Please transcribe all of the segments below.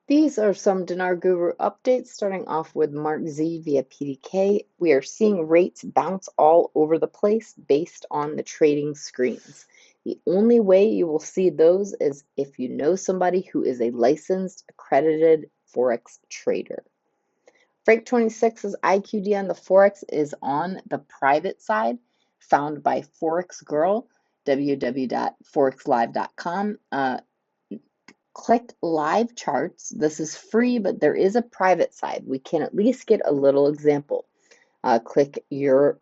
These are some Dinar Guru updates, starting off with Mark Z via PDK. We are seeing rates bounce all over the place based on the trading screens. The only way you will see those is if you know somebody who is a licensed, accredited Forex trader. Frank 26's IQD on the Forex is on the private side, found by Forex Girl, www.forexlive.com. Click live charts. This is free, but there is a private side. We can at least get a little example. Click Euro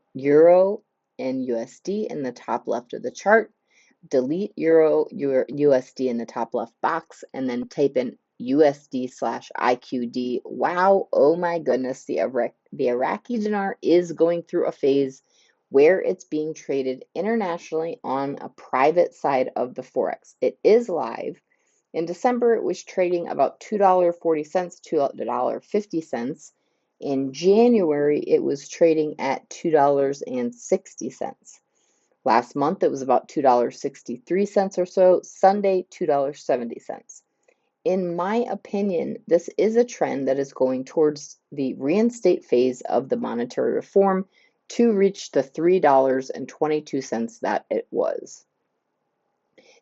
and USD in the top left of the chart. Delete USD in the top left box, and then type in USD/IQD. Wow, oh my goodness, the Iraqi dinar is going through a phase where it's being traded internationally on a private side of the Forex. It is live. In December, it was trading about $2.40 to $2.50. In January, it was trading at $2.60. Last month, it was about $2.63 or so. Sunday, $2.70. In my opinion, this is a trend that is going towards the reinstate phase of the monetary reform to reach the $3.22 that it was.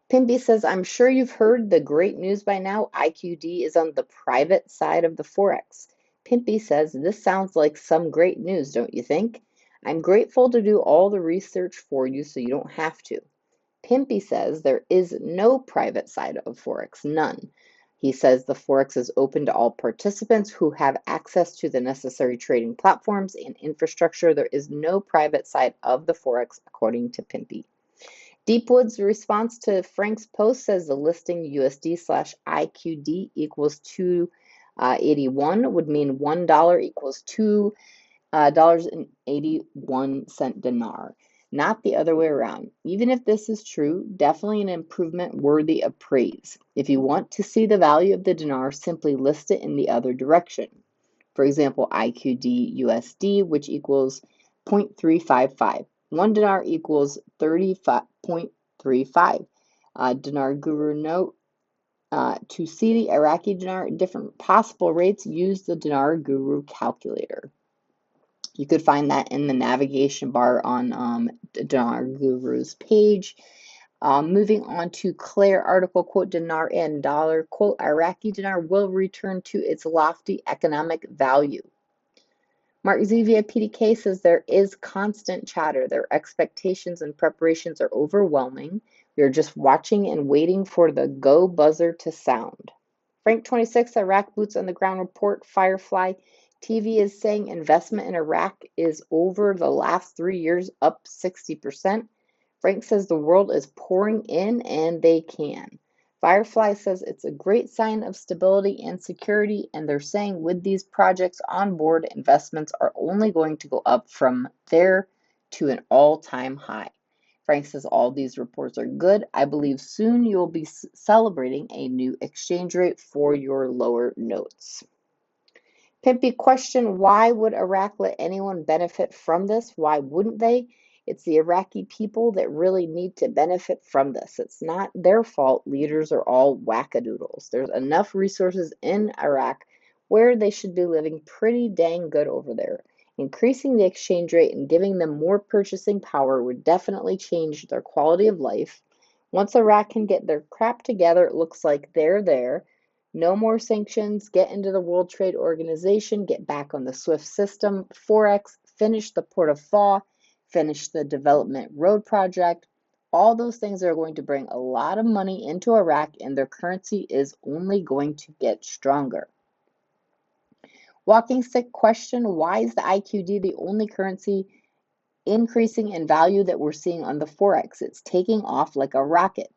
Pimpy says, I'm sure you've heard the great news by now. IQD is on the private side of the Forex. Pimpy says, this sounds like some great news, don't you think? I'm grateful to do all the research for you so you don't have to. Pimpy says there is no private side of Forex, none. He says the Forex is open to all participants who have access to the necessary trading platforms and infrastructure. There is no private side of the Forex, according to Pimpy. Deepwood's response to Frank's post says the listing USD/IQD equals 281 would mean $1 equals $2.81 dinar, not the other way around. Even if this is true, definitely an improvement worthy of praise. If you want to see the value of the dinar, simply list it in the other direction. For example, IQD USD, which equals 0.355. 1 dinar equals 30.35. Dinar Guru note, to see the Iraqi dinar at different possible rates, use the Dinar Guru calculator. You could find that in the navigation bar on Dinar Guru's page. Moving on to Claire article, quote, dinar and dollar, quote, Iraqi dinar will return to its lofty economic value. Mark Zevia PDK says there is constant chatter. Their expectations and preparations are overwhelming. We are just watching and waiting for the go buzzer to sound. Frank 26, Iraq Boots on the Ground report, Firefly TV is saying investment in Iraq is over the last 3 years, up 60%. Frank says the world is pouring in and they can. Firefly says it's a great sign of stability and security, and they're saying with these projects on board, investments are only going to go up from there to an all-time high. Frank says all these reports are good. I believe soon you'll be celebrating a new exchange rate for your lower notes. Pimpy question, why would Iraq let anyone benefit from this? Why wouldn't they? It's the Iraqi people that really need to benefit from this. It's not their fault. Leaders are all wackadoodles. There's enough resources in Iraq where they should be living pretty dang good over there. Increasing the exchange rate and giving them more purchasing power would definitely change their quality of life. Once Iraq can get their crap together, it looks like they're there. No more sanctions, get into the World Trade Organization, get back on the SWIFT system, Forex, finish the Port of Faw, finish the development road project. All those things are going to bring a lot of money into Iraq, and their currency is only going to get stronger. Walking stick question, why is the IQD the only currency increasing in value that we're seeing on the Forex? It's taking off like a rocket.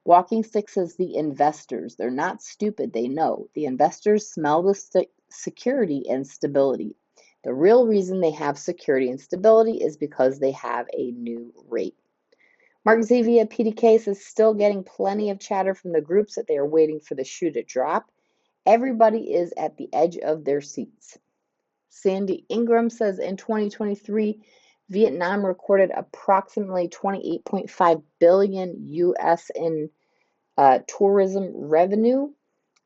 Walking stick says the investors, they're not stupid, they know. The investors smell the security and stability. The real reason they have security and stability is because they have a new rate. Mark Zevia PDK is still getting plenty of chatter from the groups that they are waiting for the shoe to drop. Everybody is at the edge of their seats. Sandy Ingram says in 2023, Vietnam recorded approximately 28.5 billion US in tourism revenue.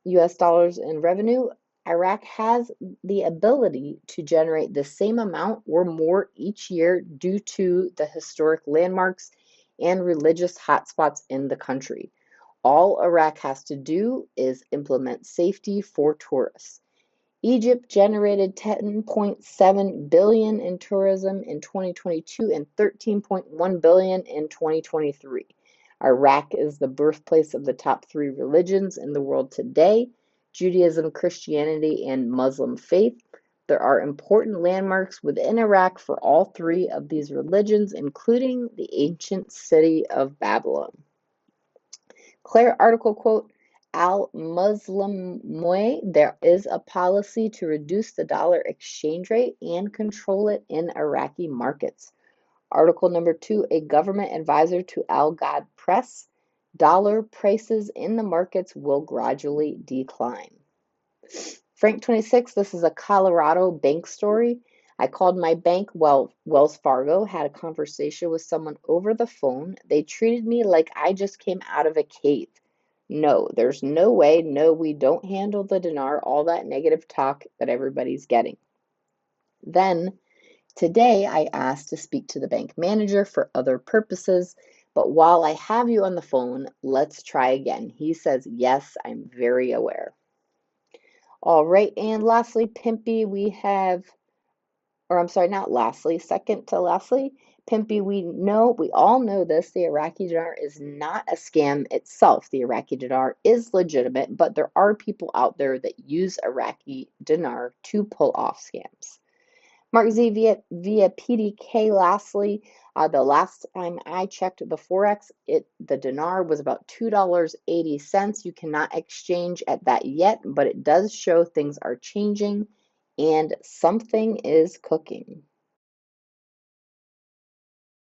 US dollars in revenue, Iraq has the ability to generate the same amount or more each year due to the historic landmarks and religious hotspots in the country. All Iraq has to do is implement safety for tourists. Egypt generated 10.7 billion in tourism in 2022 and 13.1 billion in 2023. Iraq is the birthplace of the top three religions in the world today: Judaism, Christianity, and Muslim faith. There are important landmarks within Iraq for all three of these religions, including the ancient city of Babylon. Claire article quote, Al-Muslimuy, there is a policy to reduce the dollar exchange rate and control it in Iraqi markets. Article number 2, a government advisor to Al-Ghad Press, dollar prices in the markets will gradually decline. Frank 26, this is a Colorado bank story. I called my bank, Wells Fargo, had a conversation with someone over the phone. They treated me like I just came out of a cave. No, there's no way. No, we don't handle the dinar, all that negative talk that everybody's getting. Then today I asked to speak to the bank manager for other purposes, but while I have you on the phone, let's try again. He says, yes, I'm very aware. All right, and lastly, Pimpy, we have, or I'm sorry, not lastly, second to lastly, Pimpy, we all know this, the Iraqi dinar is not a scam itself. The Iraqi dinar is legitimate, but there are people out there that use Iraqi dinar to pull off scams. Mark Z via PDK, lastly, the last time I checked the Forex, the dinar was about $2.80. You cannot exchange at that yet, but it does show things are changing and something is cooking.